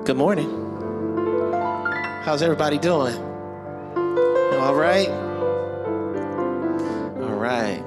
Good morning. How's everybody doing? All right? All right.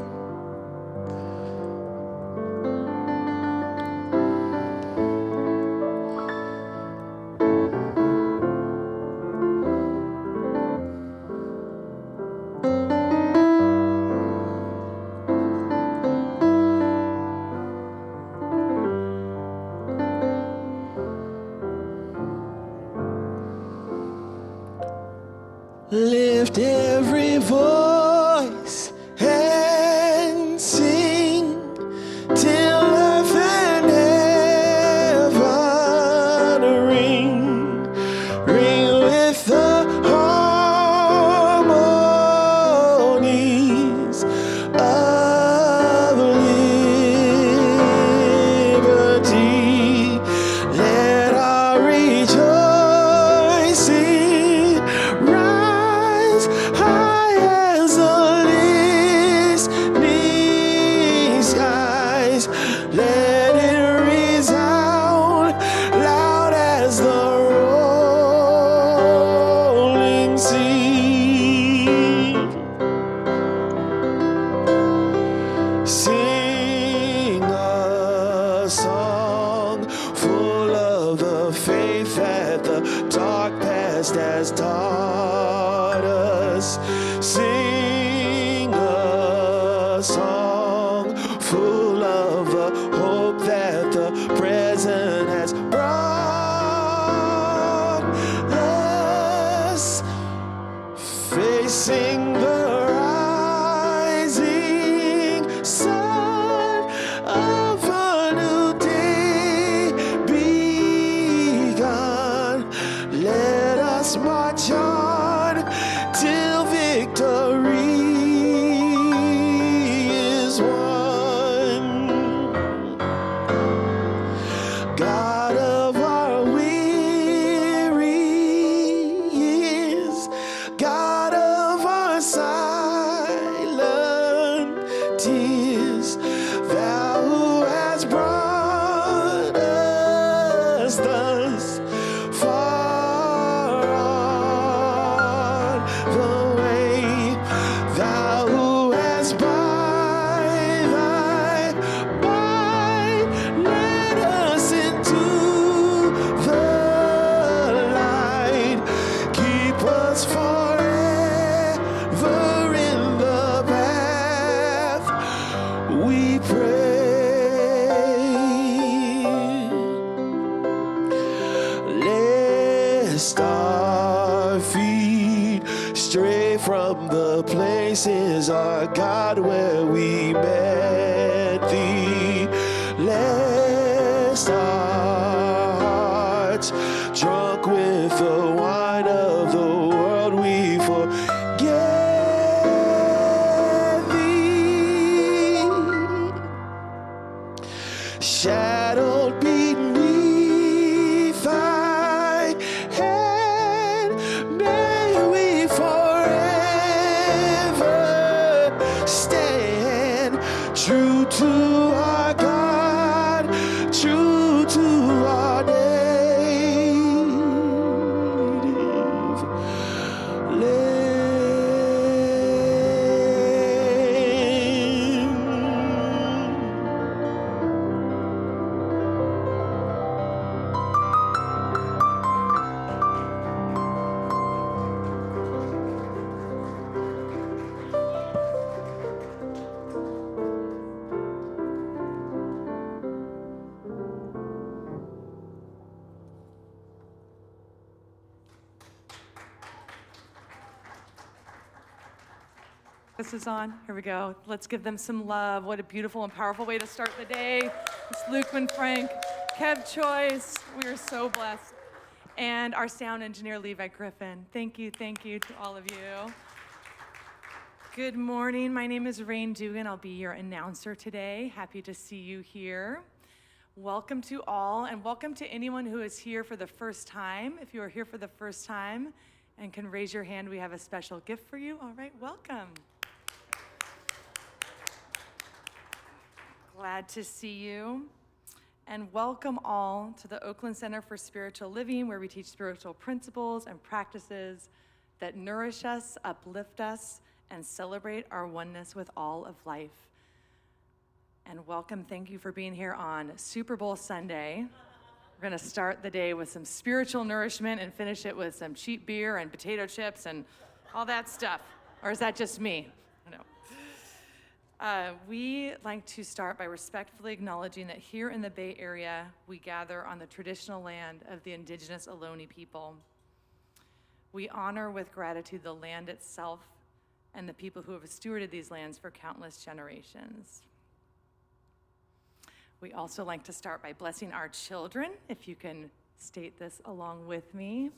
Lift every voice and sing till earth and heaven ring, ring with the harmonies of liberty. Let our rejoicing rise high as the listening skies. Let it resound loud as the rolling sea. Sing a song full of the faith that the dark past has taught us. Sing a song full of the hope that the present has brought us. Facing the rising sun of a new day begun. Let us march on till victory is won. God of our weary years, God of our silent tears, thou who hast brought us thus far on the way, thou who hast by thy might led us into the light. Keep us forever in the path, we pray. Lest our feet stray from the places, our God, where we met thee. Lest our hearts, drunk with the wine of the world, we forget thee. Shadowed beneath thy hand, may we forever stand true to our God, true to our native land. This is on. Here we go. Let's give them some love. What a beautiful and powerful way to start the day. It's Luke and Frank, Kev Choice. We are so blessed. And our sound engineer, Levi Griffin. Thank you to all of you. Good morning. My name is Rain Dugan. I'll be your announcer today. Happy to see you here. Welcome to all, and welcome to anyone who is here for the first time. If you are here for the first time and can raise your hand, we have a special gift for you. All right, welcome. Glad to see you. and welcome all to the Oakland Center for Spiritual Living, where we teach spiritual principles and practices that nourish us, uplift us, and celebrate our oneness with all of life. And welcome, thank you for being here on Super Bowl Sunday. We're gonna start the day with some spiritual nourishment and finish it with some cheap beer and potato chips and all that stuff. Or is that just me? No. We like to start by respectfully acknowledging that here in the Bay Area, we gather on the traditional land of the indigenous Ohlone people. We honor with gratitude the land itself and the people who have stewarded these lands for countless generations. We also like to start by blessing our children, if you can state this along with me,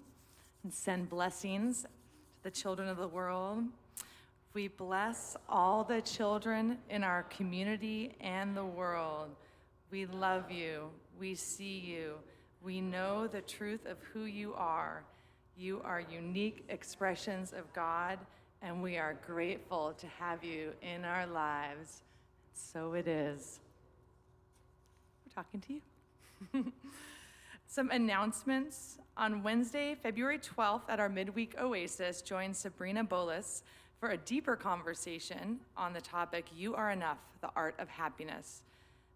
and send blessings to the children of the world. We bless all the children in our community and the world. We love you. We see you. We know the truth of who you are. You are unique expressions of God, and we are grateful to have you in our lives. So it is. We're talking to you. Some announcements. On Wednesday, February 12th at our midweek Oasis, join Sabrina Bolas for a deeper conversation on the topic, You Are Enough, the Art of Happiness.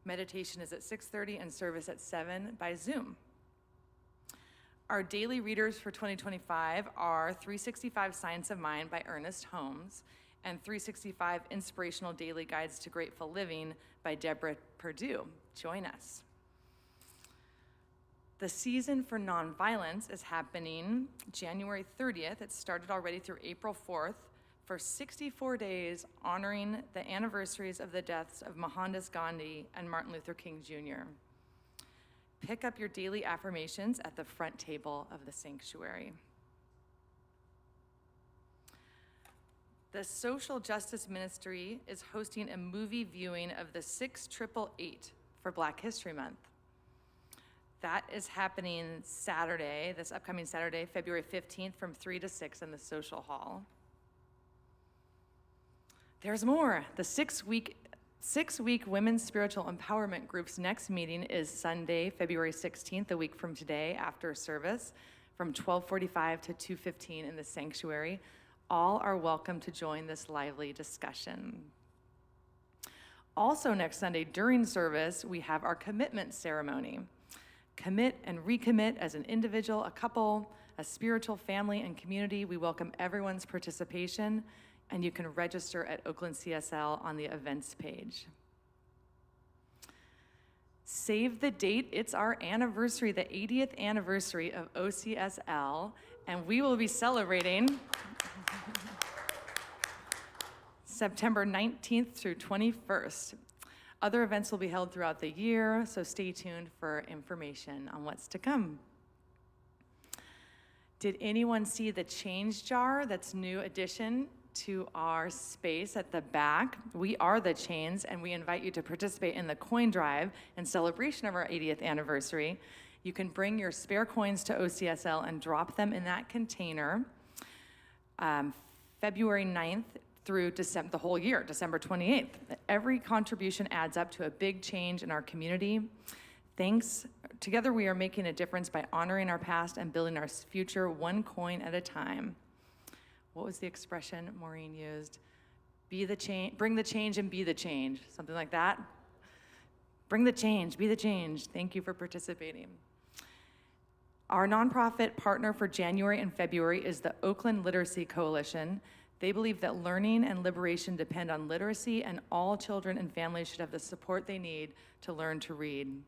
Meditation is at 6:30 and service at 7 by Zoom. Our daily readers for 2025 are 365 Science of Mind by Ernest Holmes and 365 Inspirational Daily Guides to Grateful Living by Deborah Perdue. Join us. The season for nonviolence is happening January 30th. It started already through April 4th for 64 days, honoring the anniversaries of the deaths of Mohandas Gandhi and Martin Luther King Jr. Pick up your daily affirmations at the front table of the sanctuary. The Social Justice Ministry is hosting a movie viewing of the 688 for Black History Month. That is happening Saturday, this upcoming Saturday, February 15th from 3 to 6 in the Social Hall. There's more. The six-week Women's Spiritual Empowerment Group's next meeting is Sunday, February 16th, a week from today, after service, from 12:45 to 2:15 in the sanctuary. All are welcome to join this lively discussion. Also next Sunday during service, we have our commitment ceremony. Commit and recommit as an individual, a couple, a spiritual family, and community. We welcome everyone's participation, and you can register at Oakland CSL on the events page. Save the date, it's our anniversary, the 80th anniversary of OCSL, and we will be celebrating September 19th through 21st. Other events will be held throughout the year, so stay tuned for information on what's to come. Did anyone see the change jar? That's new addition to our space at the back. We are the Chains, and we invite you to participate in the coin drive in celebration of our 80th anniversary. You can bring your spare coins to OCSL and drop them in that container February 9th through the whole year, December 28th. Every contribution adds up to a big change in our community. Thanks. Together we are making a difference by honoring our past and building our future one coin at a time. What was the expression Maureen used? Be the change, bring the change and be the change. Something like that. Bring the change, be the change. Thank you for participating. Our nonprofit partner for January and February is the Oakland Literacy Coalition. They believe that learning and liberation depend on literacy, and all children and families should have the support they need to learn to read.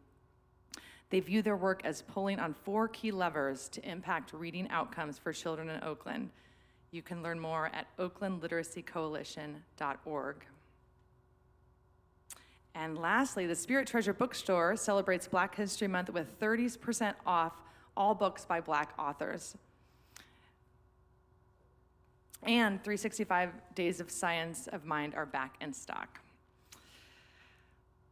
They view their work as pulling on 4 key levers to impact reading outcomes for children in Oakland. You can learn more at oaklandliteracycoalition.org. And lastly, the Spirit Treasure Bookstore celebrates Black History Month with 30% off all books by Black authors. And 365 Days of Science of Mind are back in stock.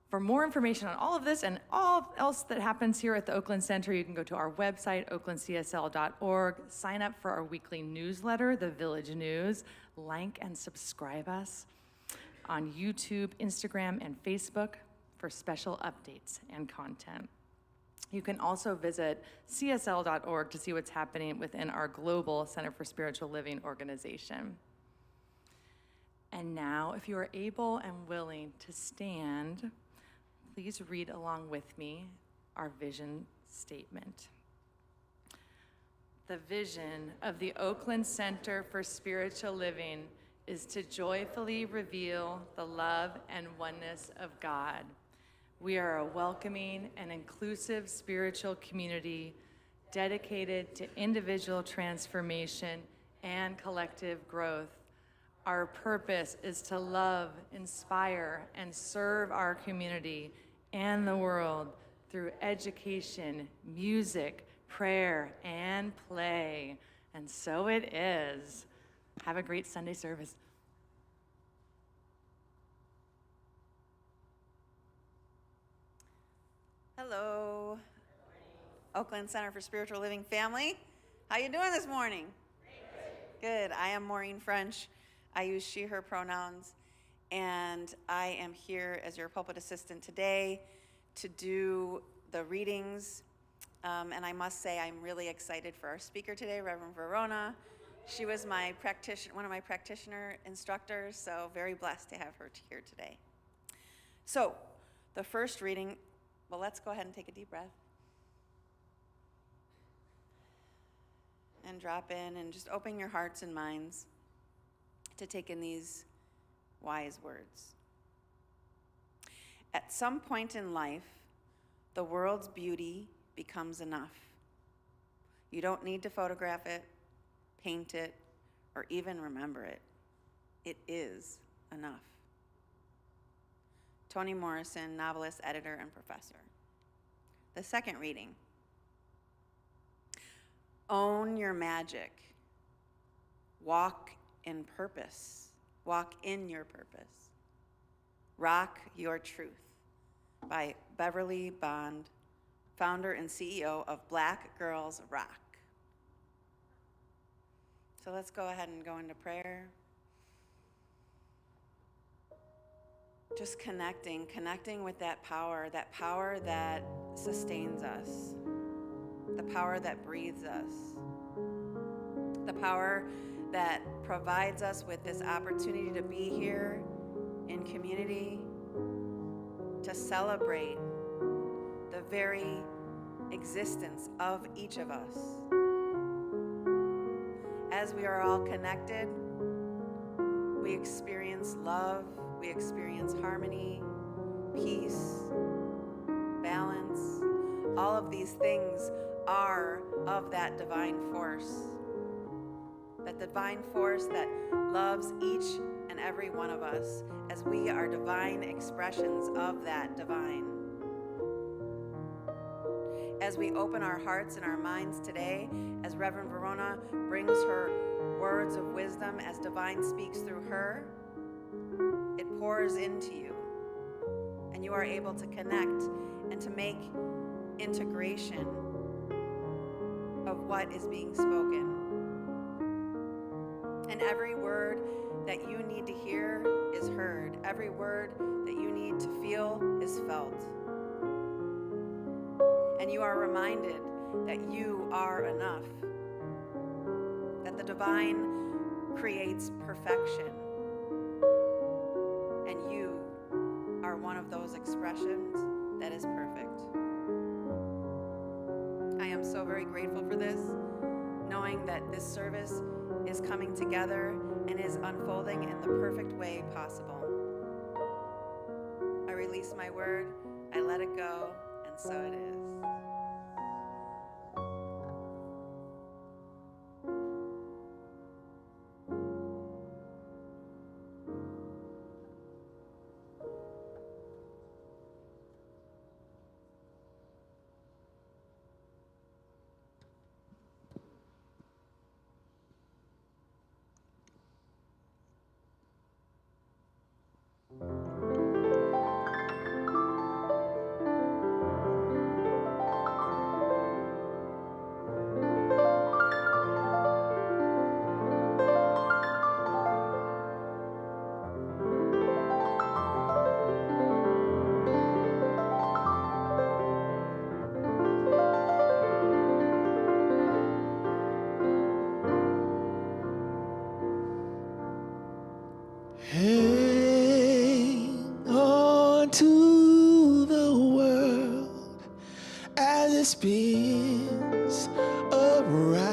For more information on all of this and all else that happens here at the Oakland Center, you can go to our website, oaklandcsl.org, sign up for our weekly newsletter, The Village News, like and subscribe us on YouTube, Instagram, and Facebook for special updates and content. You can also visit csl.org to see what's happening within our global Center for Spiritual Living organization. And now, if you are able and willing to stand, please read along with me our vision statement. The vision of the Oakland Center for Spiritual Living is to joyfully reveal the love and oneness of God. We are a welcoming and inclusive spiritual community dedicated to individual transformation and collective growth. Our purpose is to love, inspire, and serve our community and the world through education, music, prayer, and play. And so it is. Have a great Sunday service. Hello, Oakland Center for Spiritual Living family. How you doing this morning? Good. I am Maureen French. I use she, her pronouns, and I am here as your pulpit assistant today to do the readings. And I must say I'm really excited for our speaker today, Reverend Verona. She was one of my practitioner instructors, so very blessed to have her here today. So the first reading, well, let's go ahead and take a deep breath. And drop in and just open your hearts and minds to take in these wise words. At some point in life, the world's beauty becomes enough. You don't need to photograph it, paint it, or even remember it. It is enough. Toni Morrison, novelist, editor, and professor. The second reading. Own your magic. Walk in purpose. Walk in your purpose. Rock Your Truth by Beverly Bond, founder and CEO of Black Girls Rock. So let's go ahead and go into prayer. Just connecting with that power that sustains us, the power that breathes us, the power that provides us with this opportunity to be here in community, to celebrate the very existence of each of us. As we are all connected, we experience love, we experience harmony, peace, balance. All of these things are of that divine force. That divine force that loves each and every one of us as we are divine expressions of that divine. As we open our hearts and our minds today, as Reverend Verona brings her words of wisdom, as divine speaks through her, it pours into you, and you are able to connect and to make integration of what is being spoken. And every word that you need to hear is heard. Every word that you need to feel is felt. And you are reminded that you are enough, that the divine creates perfection, and you are one of those expressions that is perfect. I am so very grateful for this, knowing that this service is coming together and is unfolding in the perfect way possible. I release my word, I let it go, and so it is. spins around.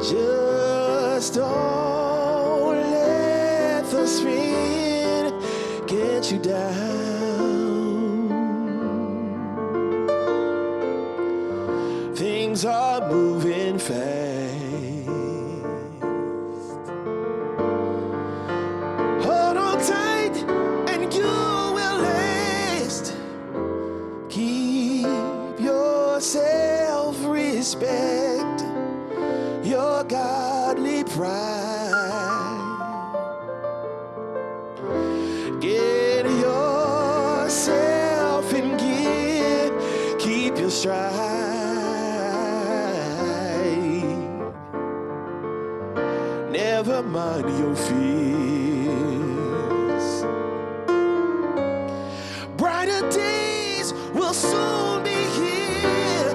Just don't let the spin get you down. Things are moving fast. Hold on tight and you will last. Keep your self-respect, your godly pride. Get yourself in gear, keep your stride. Never mind your fears. Brighter days will soon be here.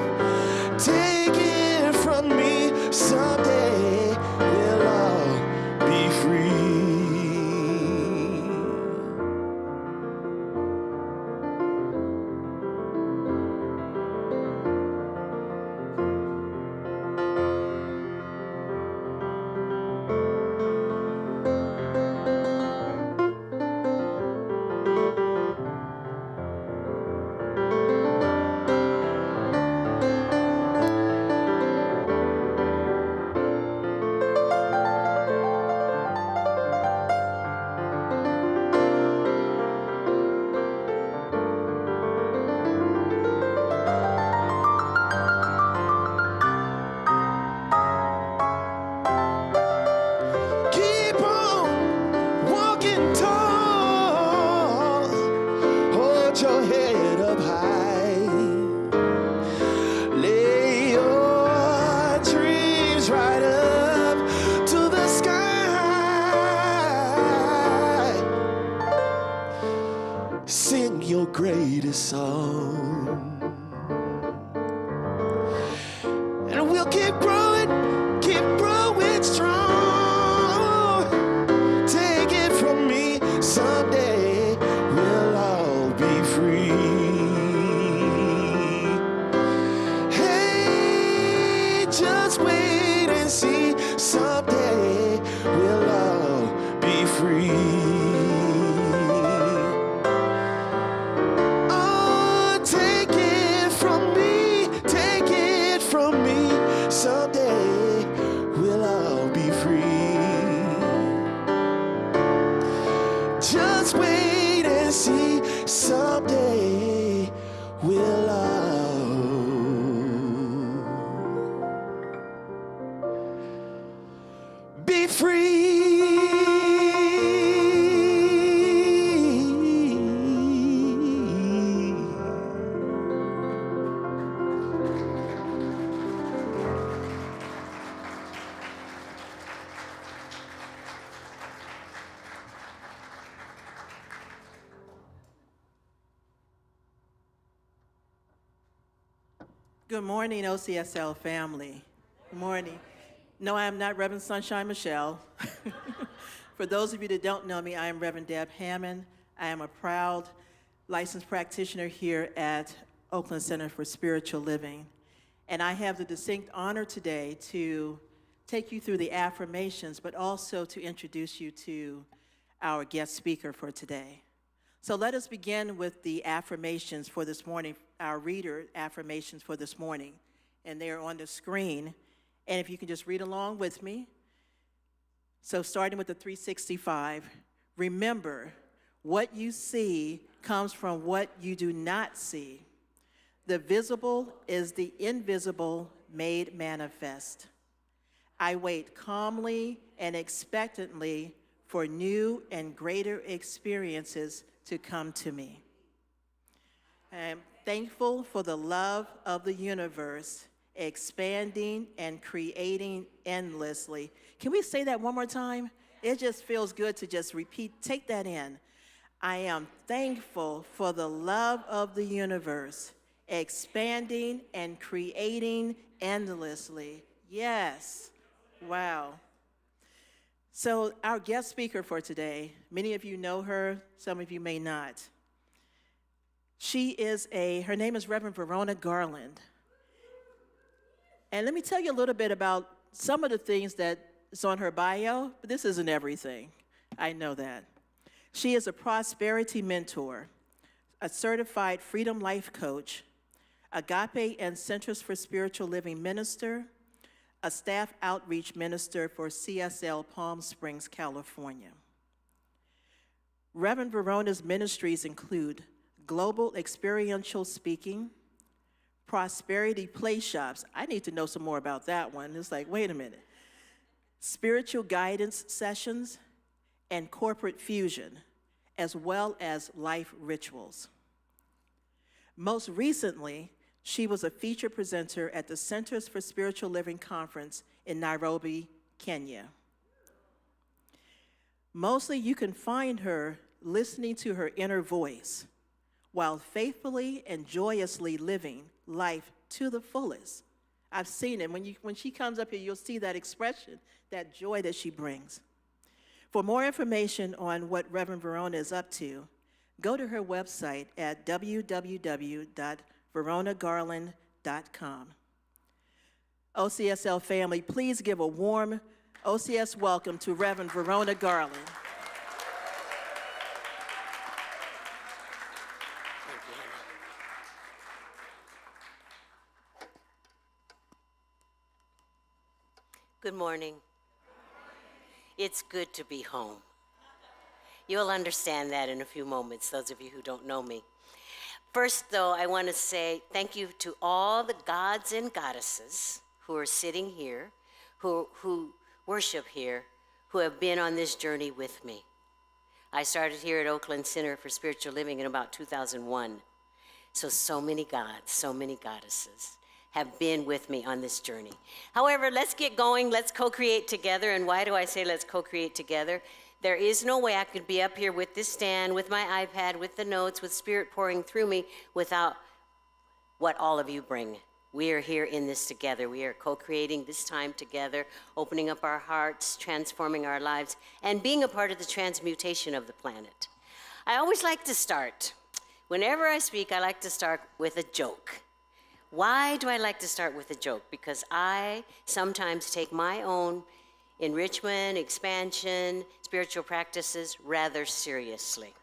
Take it from me, someday we'll all be free. Keep on walking tall. Hold your head up high. Lay your dreams right up to the sky. Sing your greatest song. And we'll keep growing strong. Take it from me, someday we'll all be free. Hey, just wait and see, someday we'll all be free. Oh, take it from me, someday we'll all be free. Just wait and see, someday we'll all be free. Good morning, OCSL family. Good morning. No, I am not Reverend Sunshine Michelle. For those of you that don't know me, I am Reverend Deb Hammond. I am a proud licensed practitioner here at Oakland Center for Spiritual Living. And I have the distinct honor today to take you through the affirmations, but also to introduce you to our guest speaker for today. So let us begin with the affirmations for this morning, our reader affirmations for this morning. And they are on the screen. And if you can just read along with me. So starting with the 365, remember, what you see comes from what you do not see. The visible is the invisible made manifest. I wait calmly and expectantly for new and greater experiences to come to me. I am thankful for the love of the universe, expanding and creating endlessly. Can we say that one more time? It just feels good to just repeat, take that in. I am thankful for the love of the universe, expanding and creating endlessly. Yes. Wow. So our guest speaker for today, many of you know her, some of you may not. Her name is Reverend Verona Garland. And let me tell you a little bit about some of the things that is on her bio, but this isn't everything. I know that. She is a prosperity mentor, a certified freedom life coach, agape and Centers for Spiritual Living minister, a staff outreach minister for CSL Palm Springs, California. Reverend Verona's ministries include global experiential speaking, prosperity play shops. I need to know some more about that one. It's like, wait a minute. Spiritual guidance sessions and corporate fusion, as well as life rituals. Most recently, she was a featured presenter at the Centers for Spiritual Living Conference in Nairobi, Kenya. Mostly you can find her listening to her inner voice while faithfully and joyously living life to the fullest. I've seen it. When she comes up here, you'll see that expression, that joy that she brings. For more information on what Reverend Verona is up to, go to her website at www.veronagarland.com. OCSL family, please give a warm OCS welcome to Reverend Verona Garland. Good morning. It's good to be home. You'll understand that in a few moments, those of you who don't know me. First, though, I want to say thank you to all the gods and goddesses who are sitting here, who worship here, who have been on this journey with me. I started here at Oakland Center for Spiritual Living in about 2001. So many gods, so many goddesses have been with me on this journey. However, let's get going. Let's co-create together. And why do I say let's co-create together? There is no way I could be up here with this stand, with my iPad, with the notes, with Spirit pouring through me without what all of you bring. We are here in this together. We are co-creating this time together, opening up our hearts, transforming our lives, and being a part of the transmutation of the planet. I always like to start. Whenever I speak, I like to start with a joke. Why do I like to start with a joke? Because I sometimes take my own enrichment, expansion, spiritual practices rather seriously.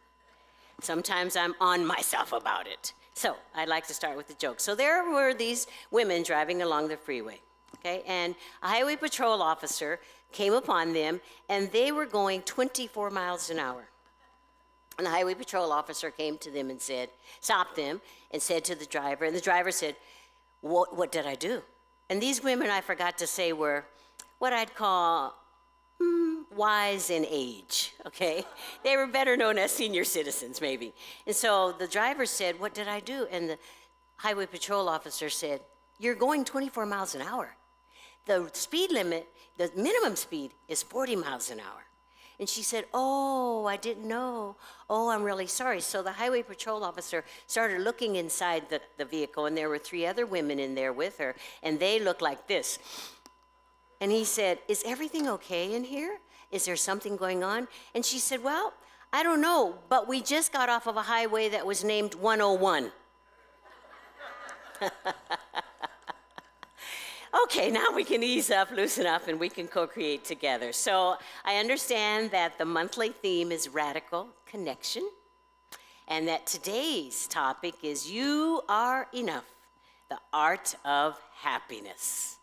Sometimes I'm on myself about it. So I'd like to start with a joke. So there were these women driving along the freeway, okay? And a highway patrol officer came upon them, and they were going 24 miles an hour. And the highway patrol officer came to them and stopped them and said to the driver, and the driver said, what did I do? And these women, I forgot to say, were what I'd call wise in age, okay? They were better known as senior citizens, maybe. And so the driver said, what did I do? And the highway patrol officer said, you're going 24 miles an hour. The speed limit, the minimum speed is 40 miles an hour. And she said, oh, I didn't know. Oh, I'm really sorry. So the highway patrol officer started looking inside the vehicle, and there were 3 other women in there with her, and they looked like this. And he said, is everything okay in here? Is there something going on? And she said, well, I don't know, but we just got off of a highway that was named 101. Okay, now we can ease up, loosen up, and we can co-create together. So I understand that the monthly theme is radical connection, and that today's topic is You Are Enough, the art of happiness.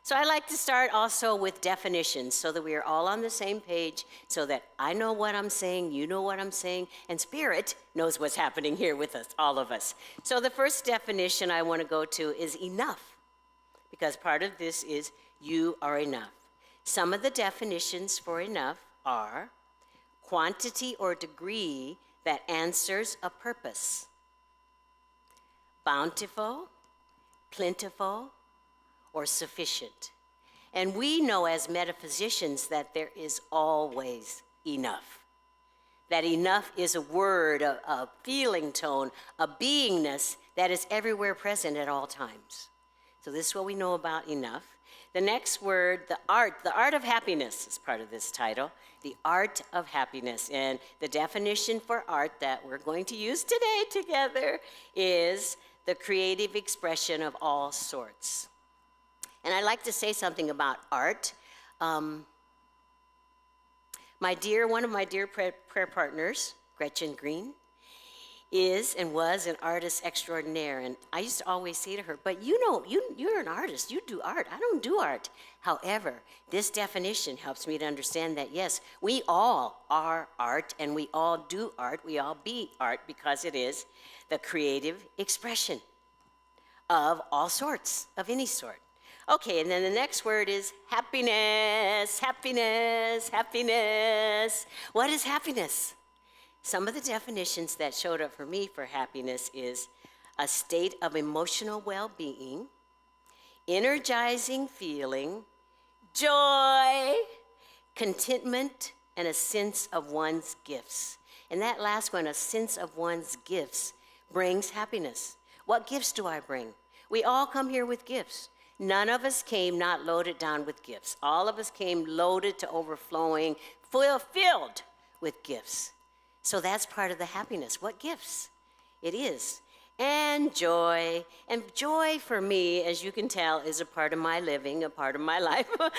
So I like to start also with definitions so that we are all on the same page, so that I know what I'm saying, you know what I'm saying, and Spirit knows what's happening here with us, all of us. So the first definition I want to go to is enough, because part of this is you are enough. Some of the definitions for enough are quantity or degree that answers a purpose, bountiful, plentiful, or sufficient. And we know as metaphysicians that there is always enough. That enough is a word, a feeling tone, a beingness that is everywhere present at all times. So this is what we know about enough. The next word, the art of happiness is part of this title. the art of happiness. And the definition for art that we're going to use today together is the creative expression of all sorts. And I'd like to say something about art. One of my dear prayer partners, Gretchen Green, is and was an artist extraordinaire. And I used to always say to her, but you're an artist, you do art. I don't do art. However, this definition helps me to understand that, yes, we all are art and we all do art. We all be art because it is the creative expression of all sorts, of any sort. Okay, and then the next word is happiness, happiness, happiness. What is happiness? Some of the definitions that showed up for me for happiness is a state of emotional well-being, energizing feeling, joy, contentment, and a sense of one's gifts. And that last one, a sense of one's gifts, brings happiness. What gifts do I bring? We all come here with gifts. None of us came not loaded down with gifts. All of us came loaded to overflowing, filled with gifts. So that's part of the happiness. What gifts? It is. And joy. And joy for me, as you can tell, is a part of my living, a part of my life, a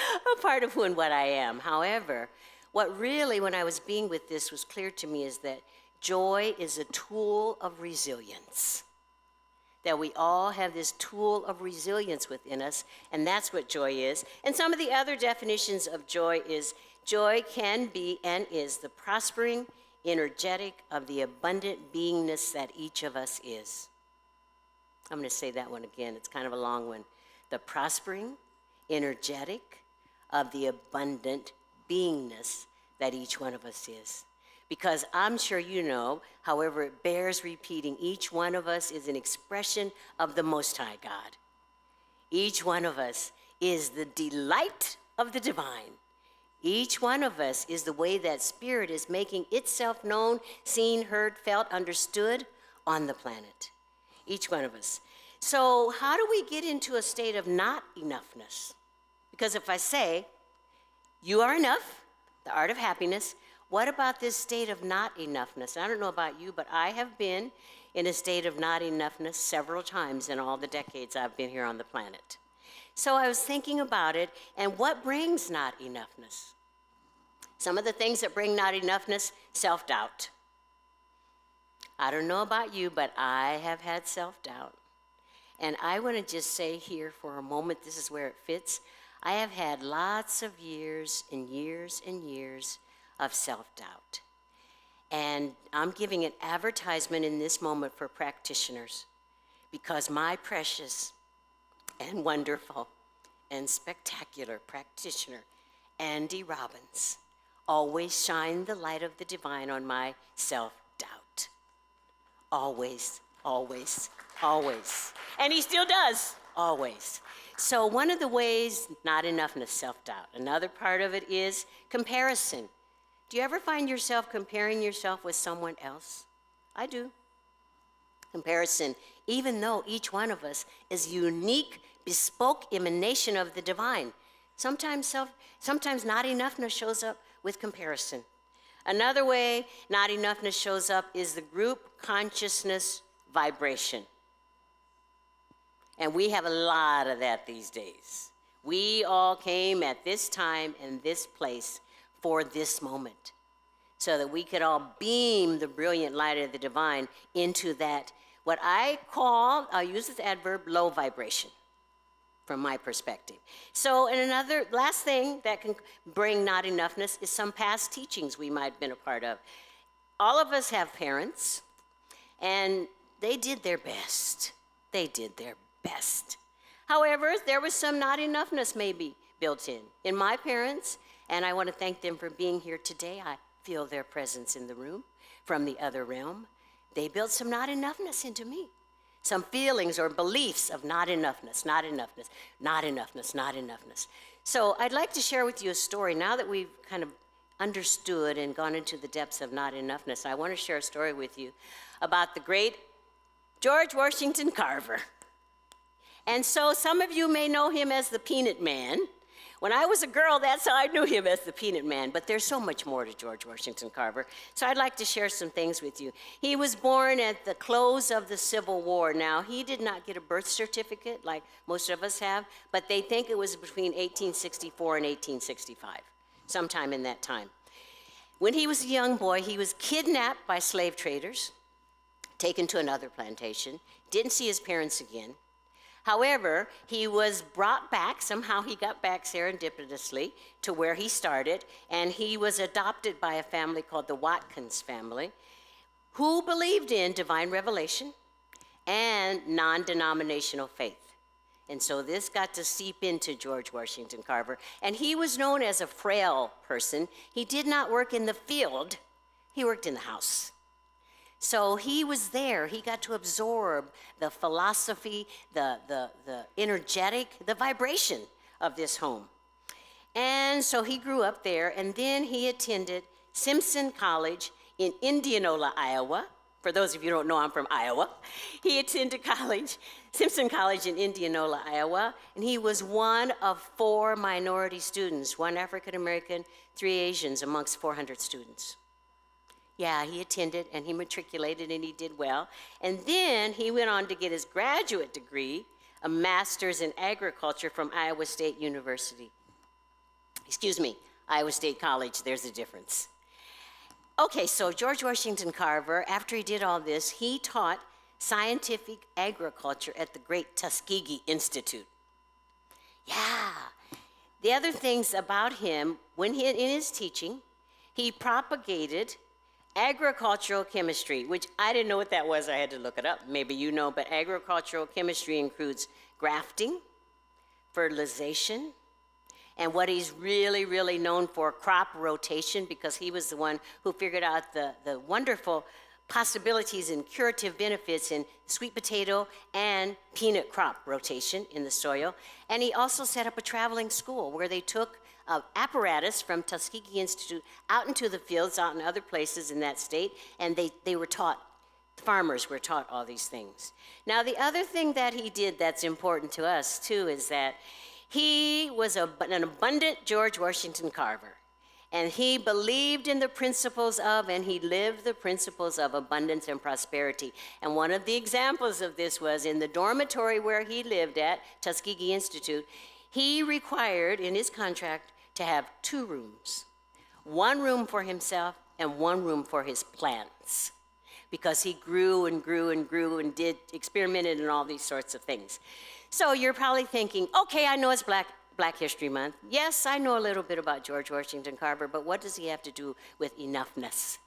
part of who and what I am. However, what really, when I was being with this, was clear to me is that joy is a tool of resilience. That we all have this tool of resilience within us, and that's what joy is. And some of the other definitions of joy is, joy can be and is the prospering, energetic of the abundant beingness that each of us is. I'm going to say that one again. It's kind of a long one. The prospering, energetic of the abundant beingness that each one of us is. Because I'm sure you know, however it bears repeating, each one of us is an expression of the Most High God. Each one of us is the delight of the divine. Each one of us is the way that spirit is making itself known, seen, heard, felt, understood on the planet. Each one of us. So how do we get into a state of not enoughness? Because if I say, you are enough, the art of happiness, what about this state of not enoughness? I don't know about you, but I have been in a state of not enoughness several times in all the decades I've been here on the planet. So I was thinking about it, and what brings not enoughness? Some of the things that bring not enoughness, self-doubt. I don't know about you, but I have had self-doubt. And I want to just say here for a moment, this is where it fits. I have had lots of years and years and years of self-doubt. And I'm giving an advertisement in this moment for practitioners, because my precious and wonderful and spectacular practitioner, Andy Robbins, always shined the light of the divine on my self-doubt. Always, always, always. And he still does, always. So one of the ways, not enoughness, self-doubt. Another part of it is comparison. Do you ever find yourself comparing yourself with someone else? I do. Comparison, even though each one of us is unique, bespoke emanation of the divine. Sometimes not enoughness shows up with comparison. Another way not enoughness shows up is the group consciousness vibration. And we have a lot of that these days. We all came at this time and this place for this moment, so that we could all beam the brilliant light of the divine into that, what I'll use this adverb, low vibration, from my perspective. So, and another last thing that can bring not enoughness is some past teachings we might have been a part of. All of us have parents, and they did their best. They did their best. However, there was some not enoughness maybe built in my parents, and I want to thank them for being here today. I feel their presence in the room from the other realm. They built some not enoughness into me. Some feelings or beliefs of not enoughness, not enoughness, not enoughness, not enoughness. So I'd like to share with you a story. Now that we've kind of understood and gone into the depths of not enoughness, I want to share a story with you about the great George Washington Carver. And so some of you may know him as the Peanut Man. When I was a girl, that's how I knew him, as the Peanut Man. But there's so much more to George Washington Carver. So I'd like to share some things with you. He was born at the close of the Civil War. Now, he did not get a birth certificate like most of us have, but they think it was between 1864 and 1865, sometime in that time. When he was a young boy, he was kidnapped by slave traders, taken to another plantation, didn't see his parents again. However, he was brought back, somehow he got back serendipitously to where he started, and he was adopted by a family called the Watkins family, who believed in divine revelation and non-denominational faith. And so this got to seep into George Washington Carver, and he was known as a frail person. He did not work in the field, he worked in the house. So he was there. He got to absorb the philosophy, the energetic, the vibration of this home. And so he grew up there, and then he attended Simpson College in Indianola, Iowa. For those of you who don't know, I'm from Iowa. He attended Simpson College in Indianola, Iowa, and he was one of 4 minority students, 1 African American, 3 Asians amongst 400 students. Yeah, he attended and he matriculated and he did well. And then he went on to get his graduate degree, a master's in agriculture from Iowa State University. Iowa State College, there's a difference. Okay, so George Washington Carver, after he did all this, he taught scientific agriculture at the great Tuskegee Institute. Yeah. The other things about him, in his teaching, he propagated agricultural chemistry, which I didn't know what that was. I had to look it up. Maybe you know, but agricultural chemistry includes grafting, fertilization, and what he's really, really known for, crop rotation, because he was the one who figured out the wonderful possibilities and curative benefits in sweet potato and peanut crop rotation in the soil. And he also set up a traveling school where they took apparatus from Tuskegee Institute out into the fields, out in other places in that state, and they were taught, the farmers were taught all these things. Now, the other thing that he did that's important to us, too, is that he was an abundant George Washington Carver, and he believed in the principles of, and he lived the principles of abundance and prosperity. And one of the examples of this was in the dormitory where he lived at, Tuskegee Institute, he required in his contract to have 2 rooms, 1 room for himself and 1 room for his plants, because he grew and grew and grew and experimented in all these sorts of things. So you're probably thinking, okay, I know it's Black History Month. Yes, I know a little bit about George Washington Carver, but what does he have to do with enoughness?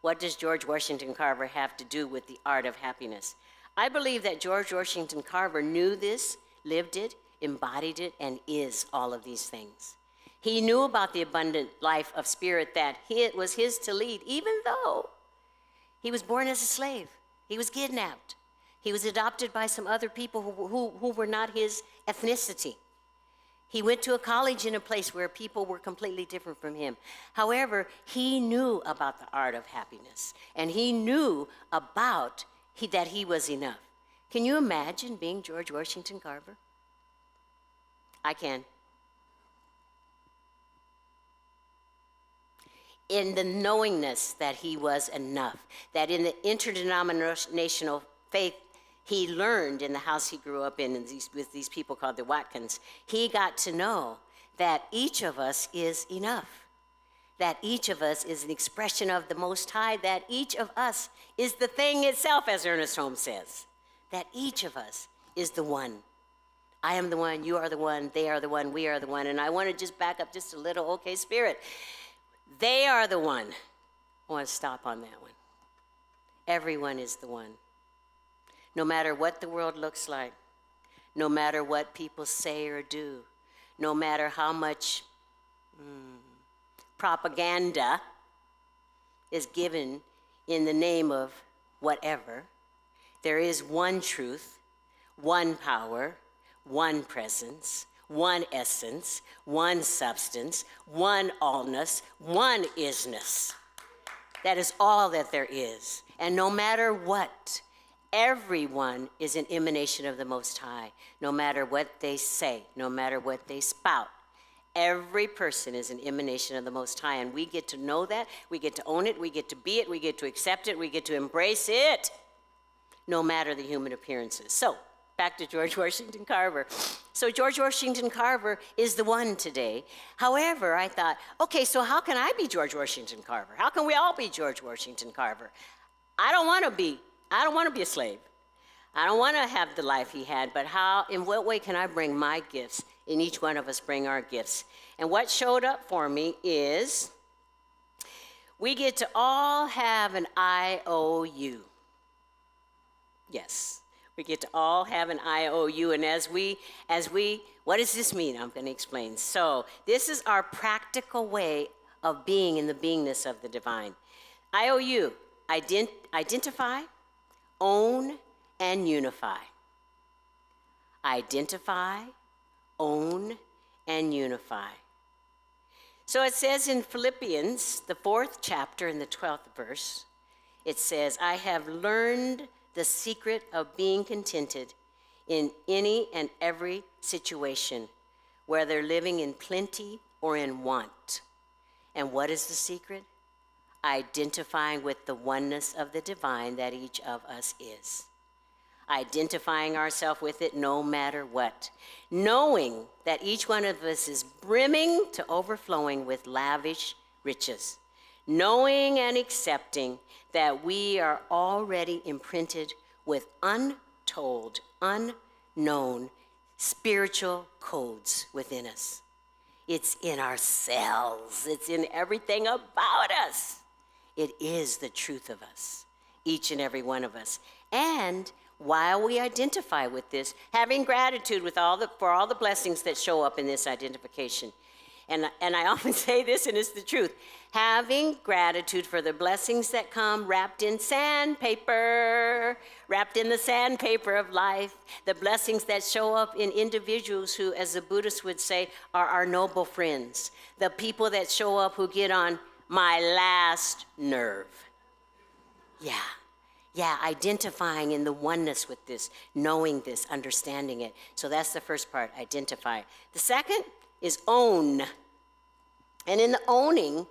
What does George Washington Carver have to do with the art of happiness? I believe that George Washington Carver knew this, lived it, embodied it, and is all of these things. He knew about the abundant life of spirit that it was his to lead, even though he was born as a slave. He was kidnapped. He was adopted by some other people who were not his ethnicity. He went to a college in a place where people were completely different from him. However, he knew about the art of happiness, and he knew about that he was enough. Can you imagine being George Washington Carver? I can. In the knowingness that he was enough, that in the interdenominational faith he learned in the house he grew up in with these people called the Watkins, he got to know that each of us is enough, that each of us is an expression of the Most High, that each of us is the thing itself, as Ernest Holmes says, that each of us is the one. I am the one, you are the one, they are the one, we are the one. And I want to just back up just a little, okay, Spirit. They are the one. I want to stop on that one. Everyone is the one. No matter what the world looks like, no matter what people say or do, no matter how much propaganda is given in the name of whatever, there is one truth, one power, one presence, one essence, one substance, one allness, one isness. That is all that there is. And no matter what, everyone is an emanation of the Most High. No matter what they say, no matter what they spout, Every person is an emanation of the Most High, and we get to know that, we get to own it, we get to be it, we get to accept it, we get to embrace it, no matter the human appearances. So, back to George Washington Carver. So George Washington Carver is the one today. However, I thought, okay, so how can I be George Washington Carver? How can we all be George Washington Carver? I don't want to be a slave. I don't want to have the life he had, but in what way can I bring my gifts? And each one of us bring our gifts. And what showed up for me is we get to all have an IOU. Yes, we get to all have an IOU. And as we, what does this mean? I'm going to explain. So this is our practical way of being in the beingness of the divine. IOU, identify, own, and unify. Identify, own, and unify. So it says in Philippians, the 4th chapter and the 12th verse, it says, I have learned the secret of being contented in any and every situation, whether living in plenty or in want. And what is the secret? Identifying with the oneness of the divine that each of us is. Identifying ourselves with it no matter what. Knowing that each one of us is brimming to overflowing with lavish riches. Knowing and accepting that we are already imprinted with untold, unknown spiritual codes within us. It's in our cells. It's in everything about us. It is the truth of us, each and every one of us. And while we identify with this, having gratitude for all the blessings that show up in this identification. And I often say this, and it's the truth. Having gratitude for the blessings that come wrapped in sandpaper, wrapped in the sandpaper of life, the blessings that show up in individuals who, as the Buddhists would say, are our noble friends, the people that show up who get on my last nerve. Yeah, identifying in the oneness with this, knowing this, understanding it. So that's the first part, identify. The second is own. And in the owning,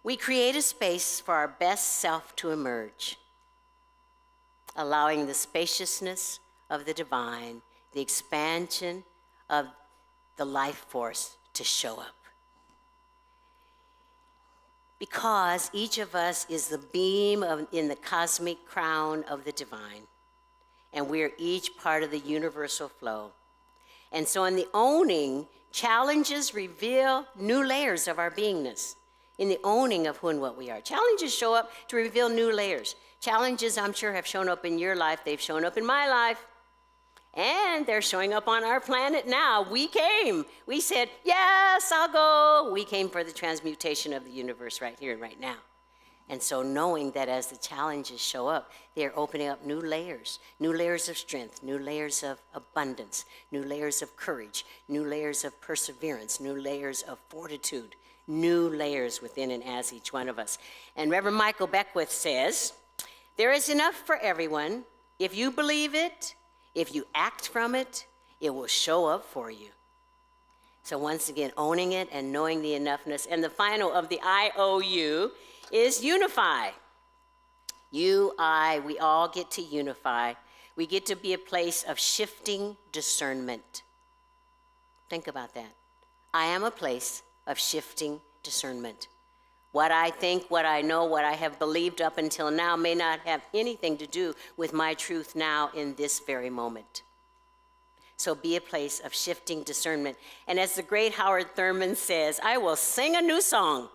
we create a space for our best self to emerge, allowing the spaciousness of the divine, the expansion of the life force to show up. Because each of us is the beam in the cosmic crown of the divine, and we are each part of the universal flow. And so in the owning, challenges reveal new layers of our beingness. In the owning of who and what we are. Challenges show up to reveal new layers. Challenges, I'm sure, have shown up in your life. They've shown up in my life. And they're showing up on our planet now. We came. We said, yes, I'll go. We came for the transmutation of the universe right here and right now. And so knowing that as the challenges show up, they're opening up new layers of strength, new layers of abundance, new layers of courage, new layers of perseverance, new layers of fortitude, new layers within and as each one of us. And Reverend Michael Beckwith says, there is enough for everyone. If you believe it, if you act from it, it will show up for you. So once again, owning it and knowing the enoughness. And the final of the IOU is unify. You, I, we all get to unify. We get to be a place of shifting discernment. Think about that. I am a place of shifting discernment. What I think, what I know, what I have believed up until now may not have anything to do with my truth now in this very moment. So be a place of shifting discernment. And as the great Howard Thurman says, I will sing a new song.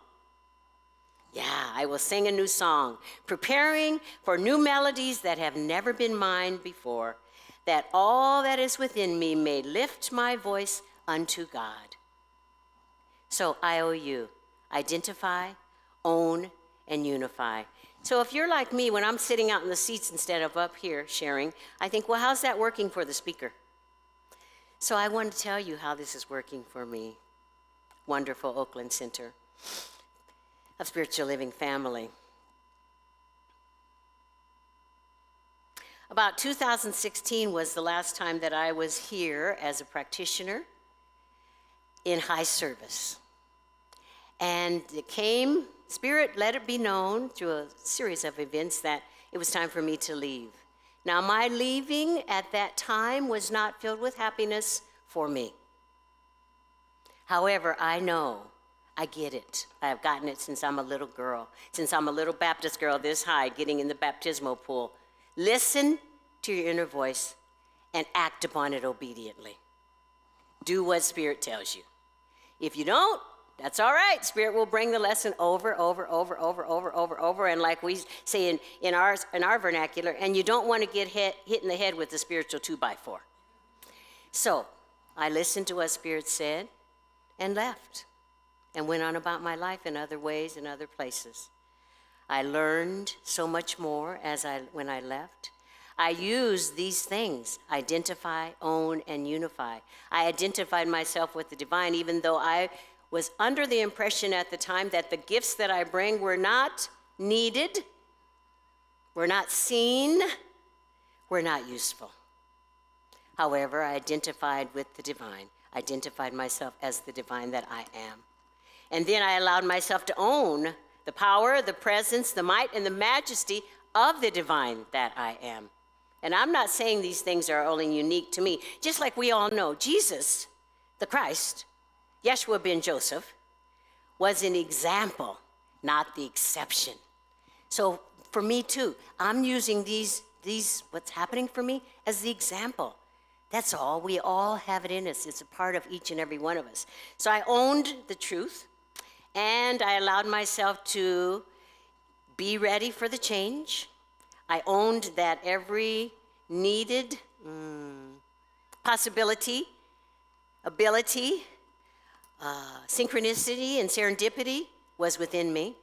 Yeah, I will sing a new song, preparing for new melodies that have never been mine before, that all that is within me may lift my voice unto God. So IOU, identify, own, and unify. So if you're like me, when I'm sitting out in the seats instead of up here sharing, I think, well, how's that working for the speaker? So I want to tell you how this is working for me. Wonderful Oakland Center of Spiritual Living family. About 2016 was the last time that I was here as a practitioner. in high service. And it came, Spirit let it be known through a series of events that it was time for me to leave. Now, my leaving at that time was not filled with happiness for me. However, I know, I get it. I have gotten it since I'm a little girl, since I'm a little Baptist girl this high, getting in the baptismal pool. Listen to your inner voice and act upon it obediently. Do what Spirit tells you. If you don't, that's all right. Spirit will bring the lesson over, and like we say in our vernacular, and you don't want to get hit in the head with the spiritual 2x4. So I listened to what Spirit said and left and went on about my life in other ways, in other places. I learned so much more when I left. I used these things, identify, own, and unify. I identified myself with the divine, even though I was under the impression at the time that the gifts that I bring were not needed, were not seen, were not useful. However, I identified with the divine, identified myself as the divine that I am. And then I allowed myself to own the power, the presence, the might, and the majesty of the divine that I am. And I'm not saying these things are only unique to me. Just like we all know, Jesus, the Christ, Yeshua ben Joseph, was an example, not the exception. So for me too, I'm using these what's happening for me as the example. That's all. We all have it in us. It's a part of each and every one of us. So I owned the truth, and I allowed myself to be ready for the change. I owned that every needed possibility, ability, synchronicity, and serendipity was within me.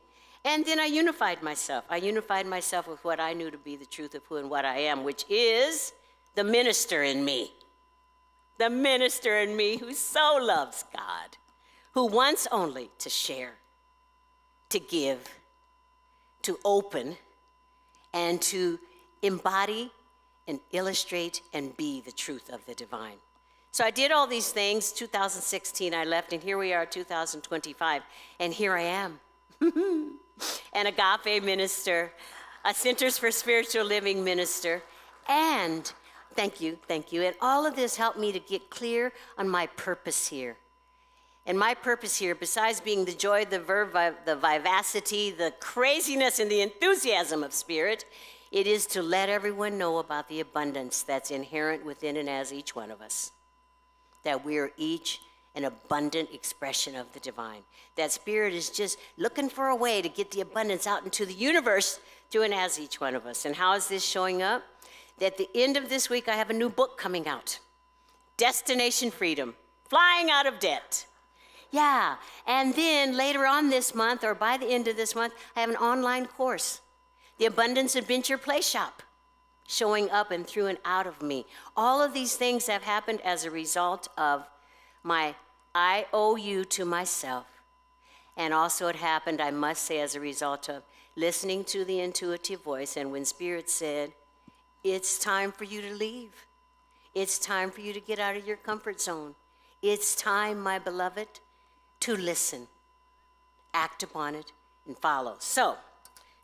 And then I unified myself. I unified myself with what I knew to be the truth of who and what I am, which is the minister in me. The minister in me who so loves God, who wants only to share, to give, to open, and to embody and illustrate and be the truth of the divine. So I did all these things. 2016 I left, and here we are, 2025, and here I am. An agape minister, a Centers for Spiritual Living minister, and thank you. And all of this helped me to get clear on my purpose here. And my purpose here, besides being the joy, the verve, the vivacity, the craziness, and the enthusiasm of Spirit, it is to let everyone know about the abundance that's inherent within and as each one of us. That we are each an abundant expression of the divine. That Spirit is just looking for a way to get the abundance out into the universe through and as each one of us. And how is this showing up? At the end of this week, I have a new book coming out. Destination Freedom, Flying Out of Debt. Yeah, and then later on this month, or by the end of this month, I have an online course, The Abundance Adventure Play Shop, showing up and through and out of me. All of these things have happened as a result of my IOU to myself. And also it happened, I must say, as a result of listening to the intuitive voice. And when Spirit said, it's time for you to leave. It's time for you to get out of your comfort zone. It's time, my beloved, to listen, act upon it, and follow. So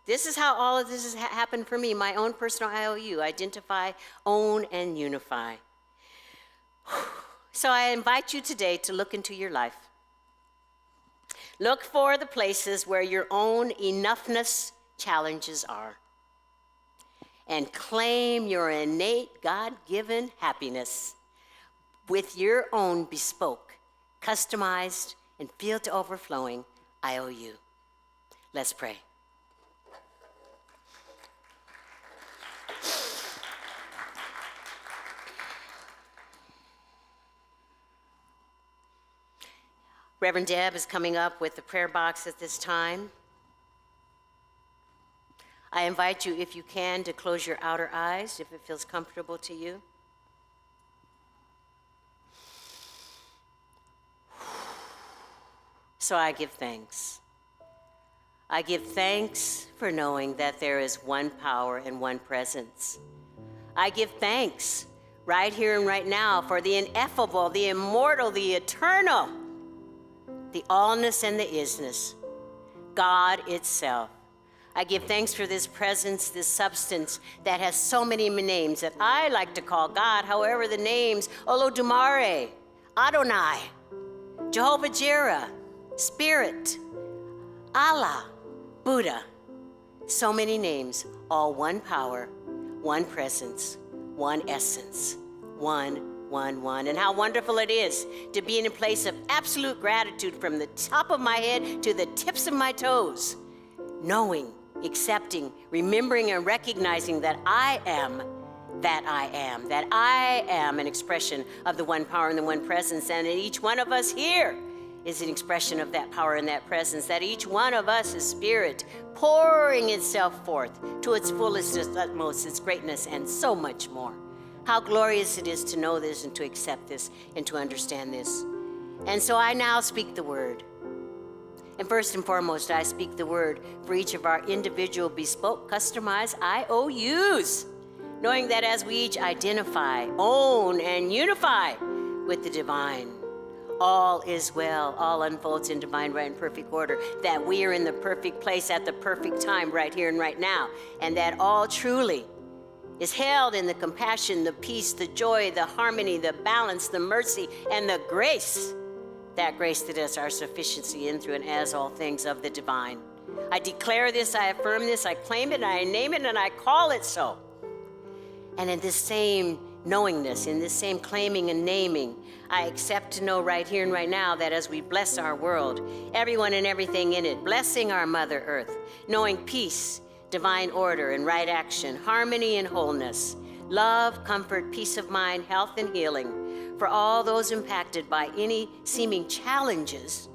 this is how all of this has happened for me, my own personal IOU, identify, own, and unify. So I invite you today to look into your life. Look for the places where your own enoughness challenges are. And claim your innate God-given happiness with your own bespoke, customized, and filled to overflowing IOU. Let's pray. Reverend Deb is coming up with the prayer box at this time. I invite you, if you can, to close your outer eyes, if it feels comfortable to you. So I give thanks. I give thanks for knowing that there is one power and one presence. I give thanks right here and right now for the ineffable, the immortal, the eternal, the allness and the isness, God itself. I give thanks for this presence, this substance that has so many names that I like to call God. However, the names Olodumare, Adonai, Jehovah Jireh, Spirit, Allah, Buddha. So many names, all one power, one presence, one essence, one. And how wonderful it is to be in a place of absolute gratitude from the top of my head to the tips of my toes, knowing, accepting, remembering, and recognizing that I am an expression of the one power and the one presence, and that each one of us here is an expression of that power and that presence, that each one of us is spirit pouring itself forth to its fullest, its utmost, its greatness, and so much more. How glorious it is to know this and to accept this and to understand this. And so I now speak the word. And first and foremost, I speak the word for each of our individual, bespoke, customized IOUs, knowing that as we each identify, own, and unify with the divine, all is well, all unfolds in divine right and perfect order, that we are in the perfect place at the perfect time right here and right now, and that all truly is held in the compassion, the peace, the joy, the harmony, the balance, the mercy, and the grace, that grace that is our sufficiency in, through, and as all things of the divine. I declare this, I affirm this, I claim it, I name it, and I call it so. And in this same knowingness, in this same claiming and naming, I accept to know right here and right now that as we bless our world, everyone and everything in it, blessing our Mother Earth, knowing peace, divine order and right action, harmony and wholeness, love, comfort, peace of mind, health and healing for all those impacted by any seeming challenges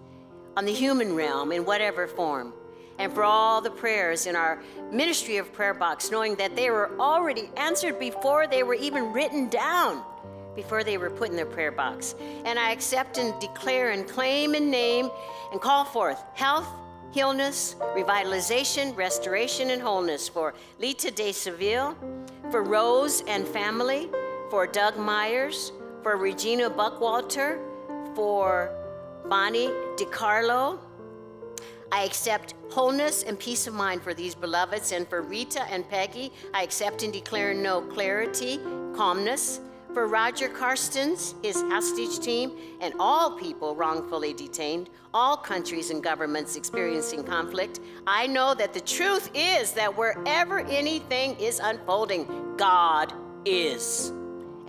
on the human realm in whatever form, and for all the prayers in our ministry of prayer box, knowing that they were already answered before they were even written down, before they were put in their prayer box. And I accept and declare and claim and name and call forth health, healness, revitalization, restoration, and wholeness for Lita de Seville, for Rose and family, for Doug Myers, for Regina Buckwalter, for Bonnie DiCarlo. I accept wholeness and peace of mind for these beloveds, and for Rita and Peggy, I accept and declare and know clarity, calmness. For Roger Karstens, his hostage team, and all people wrongfully detained, all countries and governments experiencing conflict, I know that the truth is that wherever anything is unfolding, God is,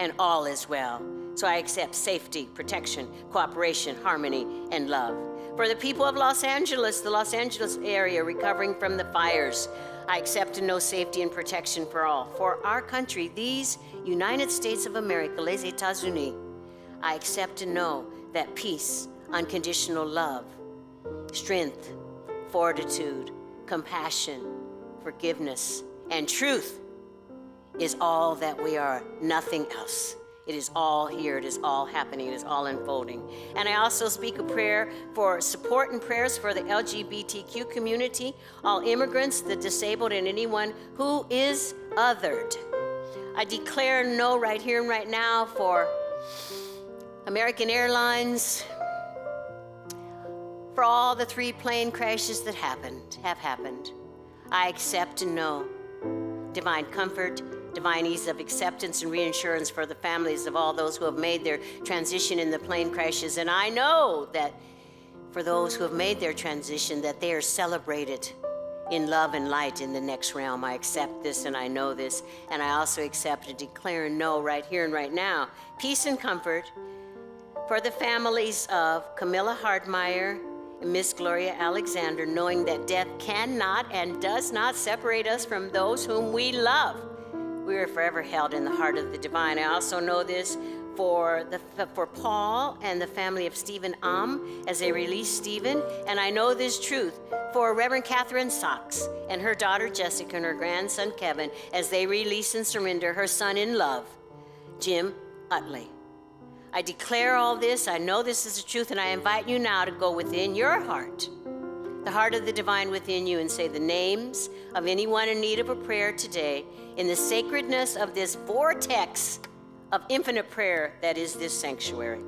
and all is well. So I accept safety, protection, cooperation, harmony, and love. For the people of Los Angeles, the Los Angeles area recovering from the fires, I accept and know safety and protection for all. For our country, these United States of America, les États-Unis, I accept and know that peace, unconditional love, strength, fortitude, compassion, forgiveness, and truth is all that we are, nothing else. It is all here, it is all happening, it is all unfolding. And I also speak a prayer for support and prayers for the LGBTQ community, all immigrants, the disabled, and anyone who is othered. I declare no right here and right now for American Airlines, for all the 3 plane crashes that have happened. I accept and know divine comfort, divine ease of acceptance and reassurance for the families of all those who have made their transition in the plane crashes. And I know that for those who have made their transition, that they are celebrated in love and light in the next realm. I accept this and I know this. And I also accept and declare and know right here and right now, peace and comfort for the families of Camilla Hardmeyer and Miss Gloria Alexander, knowing that death cannot and does not separate us from those whom we love. We are forever held in the heart of the divine. I also know this for Paul and the family of Stephen as they release Stephen. And I know this truth for Reverend Catherine Sachs and her daughter Jessica and her grandson Kevin as they release and surrender her son in love, Jim Utley. I declare all this. I know this is the truth, and I invite you now to go within your heart, the heart of the divine within you, and say the names of anyone in need of a prayer today in the sacredness of this vortex of infinite prayer that is this sanctuary.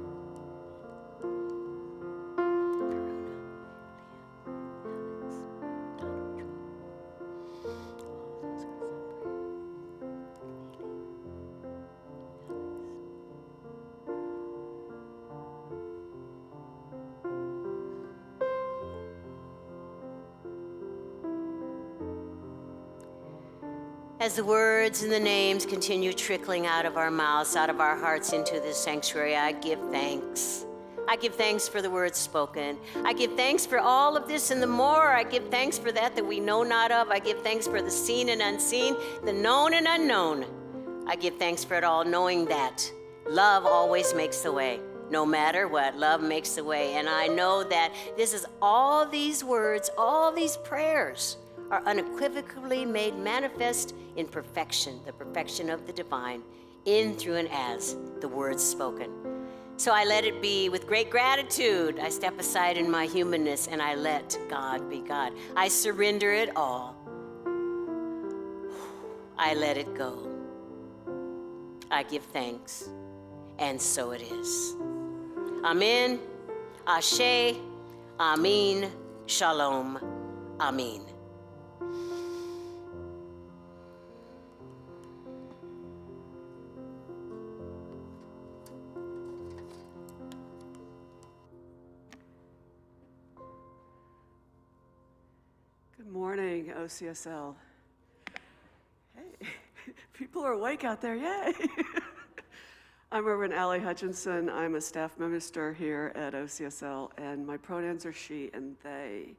As the words and the names continue trickling out of our mouths, out of our hearts into this sanctuary, I give thanks. I give thanks for the words spoken. I give thanks for all of this and the more. I give thanks for that we know not of. I give thanks for the seen and unseen, the known and unknown. I give thanks for it all, knowing that love always makes the way. No matter what, love makes the way. And I know that this is all these words, all these prayers are unequivocally made manifest in perfection, the perfection of the divine, in, through, and as the words spoken. So I let it be with great gratitude. I step aside in my humanness and I let God be God. I surrender it all. I let it go. I give thanks, and so it is. Amen, Ashe, Amin, Shalom, Amin. Good morning, OCSL. Hey, people are awake out there, yay! I'm Reverend Allie Hutchinson. I'm a staff minister here at OCSL, and my pronouns are she and they.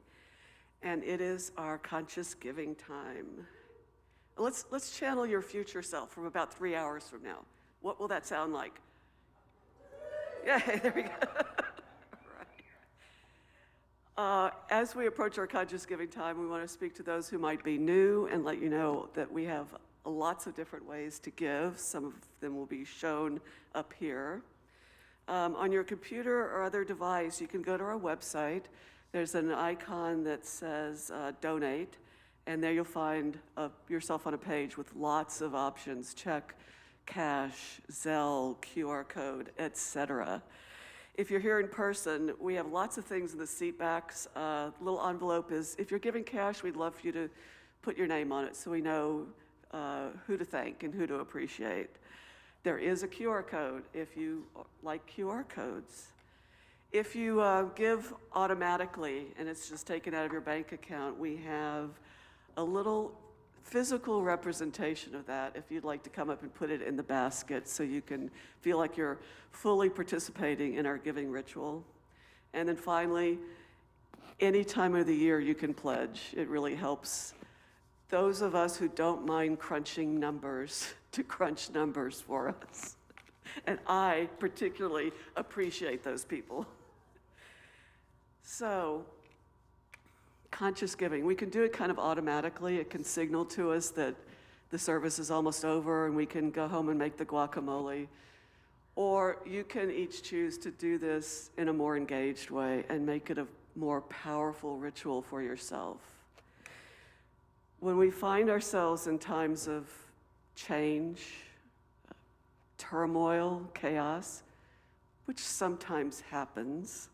And it is our conscious giving time. Let's channel your future self from about 3 hours from now. What will that sound like? Yay, there we go. As we approach our conscious giving time, we want to speak to those who might be new and let you know that we have lots of different ways to give. Some of them will be shown up here. On your computer or other device, you can go to our website. There's an icon that says donate, and there you'll find yourself on a page with lots of options: check, cash, Zelle, QR code, etc. If you're here in person, we have lots of things in the seat backs. Little envelope is, if you're giving cash, we'd love for you to put your name on it so we know who to thank and who to appreciate. There is a QR code if you like QR codes. If you give automatically and it's just taken out of your bank account, we have a little physical representation of that if you'd like to come up and put it in the basket so you can feel like you're fully participating in our giving ritual. And then finally, any time of the year you can pledge. It really helps those of us who don't mind crunching numbers to crunch numbers for us. And I particularly appreciate those people. So, conscious giving, we can do it kind of automatically. It can signal to us that the service is almost over and we can go home and make the guacamole. Or you can each choose to do this in a more engaged way and make it a more powerful ritual for yourself. When we find ourselves in times of change, turmoil, chaos, which sometimes happens,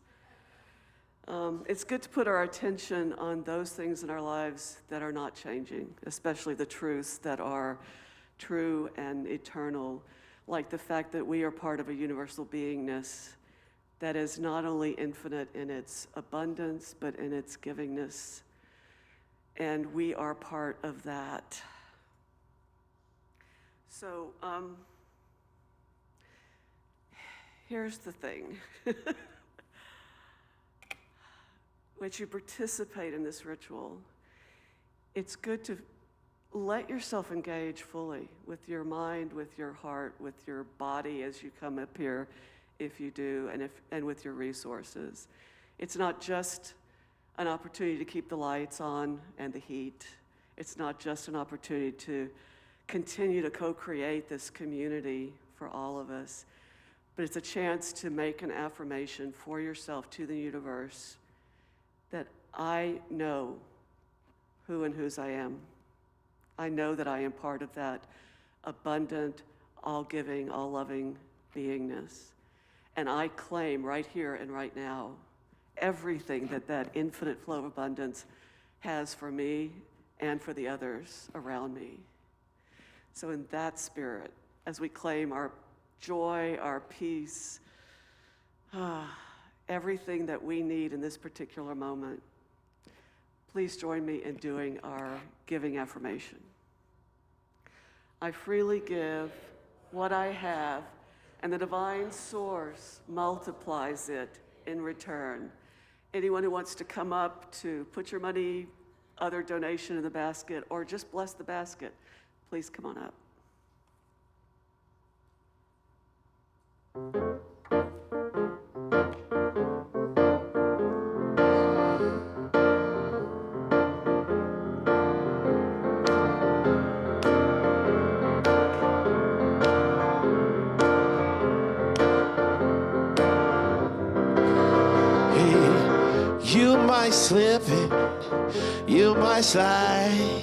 it's good to put our attention on those things in our lives that are not changing, especially the truths that are true and eternal, like the fact that we are part of a universal beingness that is not only infinite in its abundance, but in its givingness. And we are part of that. So, here's the thing. When you participate in this ritual, it's good to let yourself engage fully with your mind, with your heart, with your body as you come up here, if you do, and with your resources. It's not just an opportunity to keep the lights on and the heat. It's not just an opportunity to continue to co-create this community for all of us, but it's a chance to make an affirmation for yourself to the universe that I know who and whose I am. I know that I am part of that abundant, all-giving, all-loving beingness. And I claim right here and right now everything that that infinite flow of abundance has for me and for the others around me. So in that spirit, as we claim our joy, our peace, everything that we need in this particular moment, please join me in doing our giving affirmation. I freely give what I have, and the divine source multiplies it in return. Anyone who wants to come up to put your money, other donation in the basket, or just bless the basket, please come on up. You might slip it, you might slide,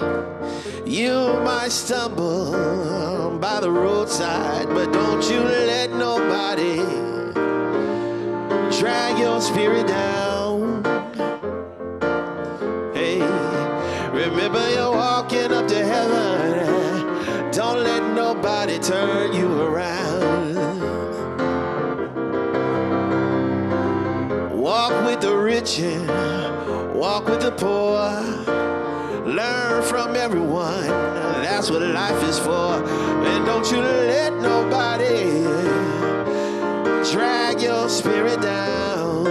you might stumble by the roadside, but don't you let nobody drag your spirit down. Hey, remember you're walking up to heaven, don't let nobody turn you around. Walk with the rich and walk with the poor. Learn from everyone, that's what life is for. And don't you let nobody drag your spirit down.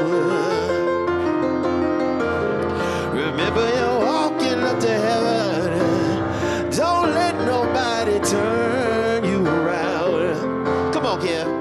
Remember you're walking up to heaven, don't let nobody turn you around. Come on, Kim.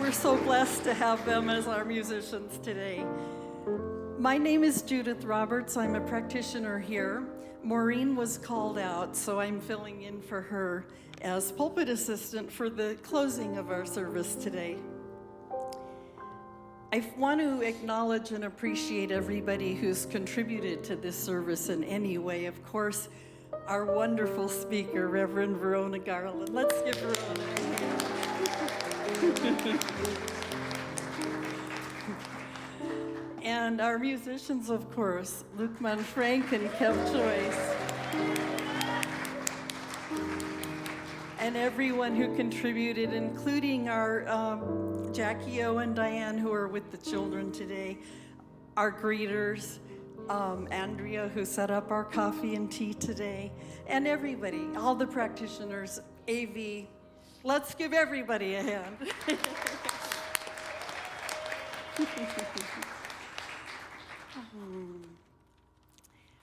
We're so blessed to have them as our musicians today. My name is Judith Roberts. I'm a practitioner here. Maureen was called out, so I'm filling in for her as pulpit assistant for the closing of our service today. I want to acknowledge and appreciate everybody who's contributed to this service in any way. Of course, our wonderful speaker, Reverend Verona Garland. Let's give Verona a hand. And our musicians, of course, Lukman Frank and Kev Choice. And everyone who contributed, including our Jackie O and Diane, who are with the children today, our greeters, Andrea, who set up our coffee and tea today, and everybody, all the practitioners, AV. Let's give everybody a hand.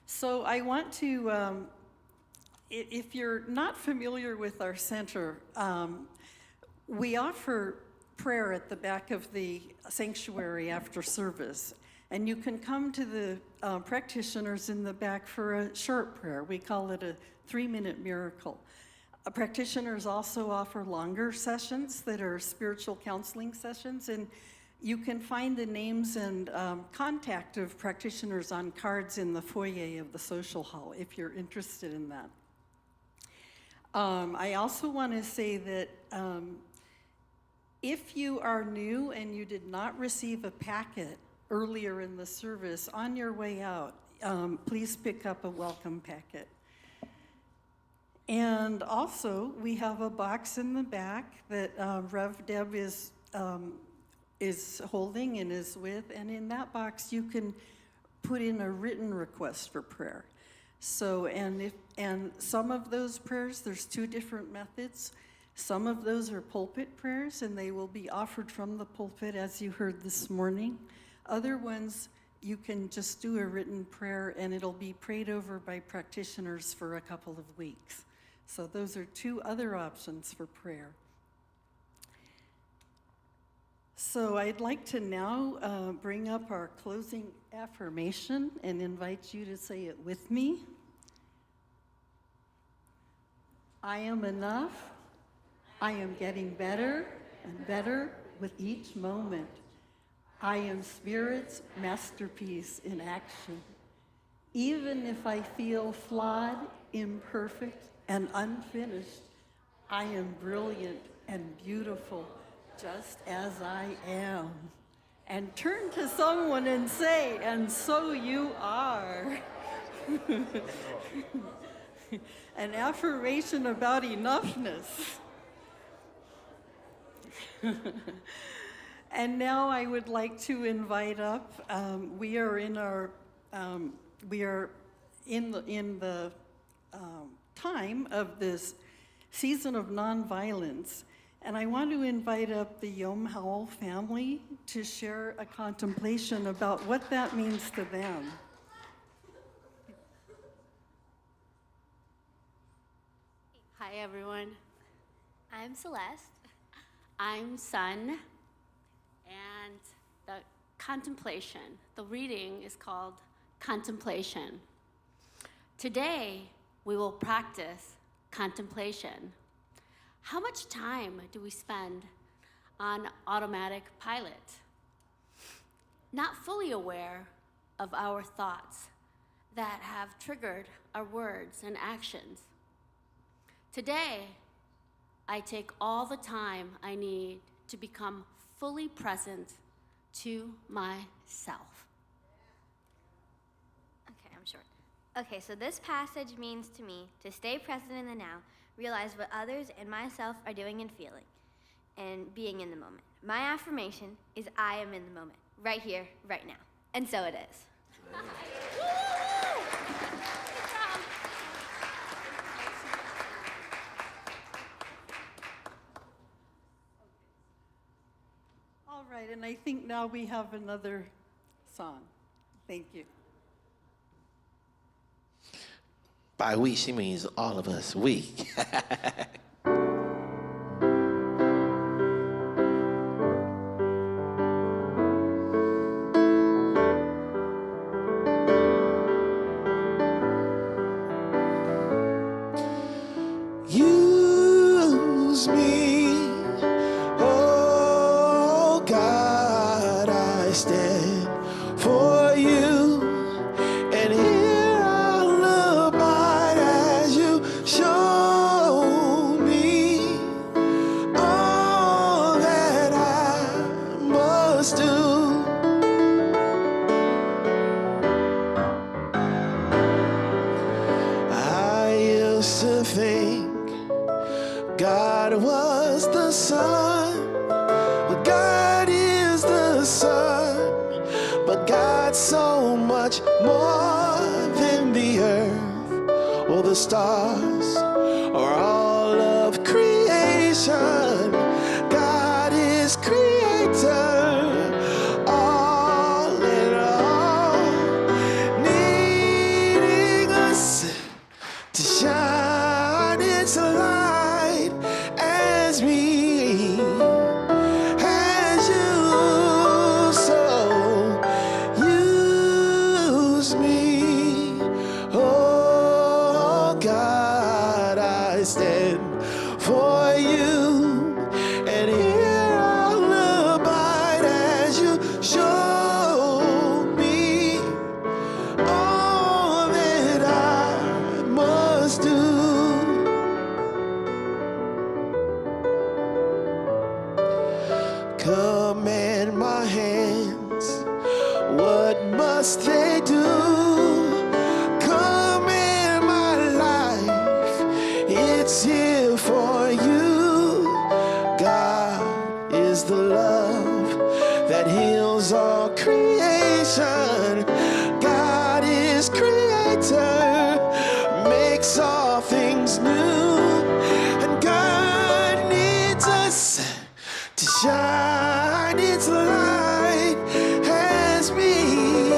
So I want to if you're not familiar with our center, we offer prayer at the back of the sanctuary after service. And you can come to the practitioners in the back for a short prayer. We call it a 3-minute miracle. Practitioners also offer longer sessions that are spiritual counseling sessions, and you can find the names and contact of practitioners on cards in the foyer of the social hall if you're interested in that. I also want to say that if you are new and you did not receive a packet earlier in the service, on your way out, please pick up a welcome packet. And also, we have a box in the back that Rev Deb is holding and is with, and in that box you can put in a written request for prayer. So, and some of those prayers, there's 2 different methods. Some of those are pulpit prayers, and they will be offered from the pulpit, as you heard this morning. Other ones, you can just do a written prayer, and it'll be prayed over by practitioners for a couple of weeks. So those are 2 other options for prayer. So I'd like to now bring up our closing affirmation and invite you to say it with me. I am enough. I am getting better and better with each moment. I am Spirit's masterpiece in action. Even if I feel flawed, imperfect, and unfinished, I am brilliant and beautiful, just as I am. And turn to someone and say, and so you are. An affirmation about enoughness. And now I would like to invite up, we are in the time of this season of nonviolence. And I want to invite up the Yom Howell family to share a contemplation about what that means to them. Hi, everyone. I'm Celeste. I'm Sun. And the contemplation, the reading is called Contemplation. Today, we will practice contemplation. How much time do we spend on automatic pilot? Not fully aware of our thoughts that have triggered our words and actions. Today, I take all the time I need to become fully present to myself. Okay, I'm short. Okay, so this passage means to me to stay present in the now, realize what others and myself are doing and feeling, and being in the moment. My affirmation is I am in the moment, right here, right now. And so it is. All right, and I think now we have another song. Thank you. By we, she means all of us. We. Use me, oh God, I stand for you, and here I'll abide as you show me all that I must do. I used to think God was the sun, but God is the sun, but God's so much more than the earth or the stars or all of creation. God is creator, all in all, needing us to shine. its light as me, as you so use me. Oh God, I stand for you, and here I'll abide as you show me all that I must do. Command my hands, what must they do? Command my life, it's here for you. God is the love that heals all creation. God is creator, makes all things new. And God needs us to shine its light as me,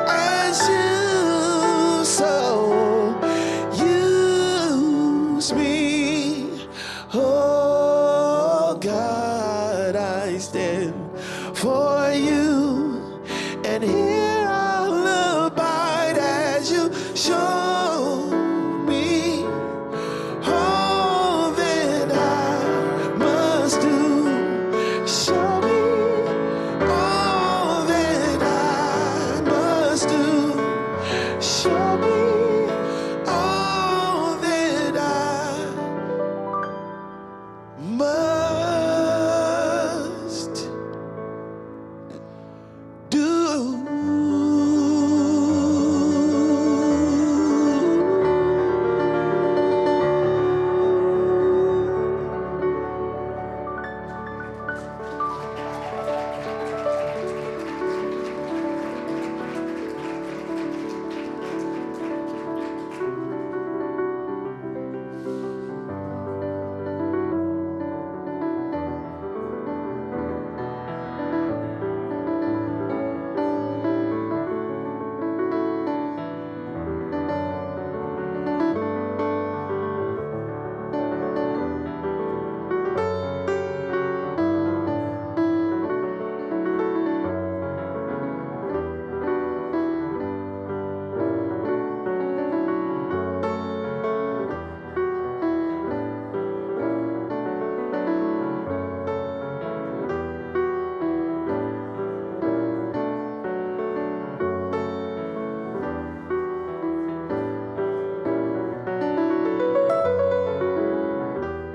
as you so use me. Oh God, I stand for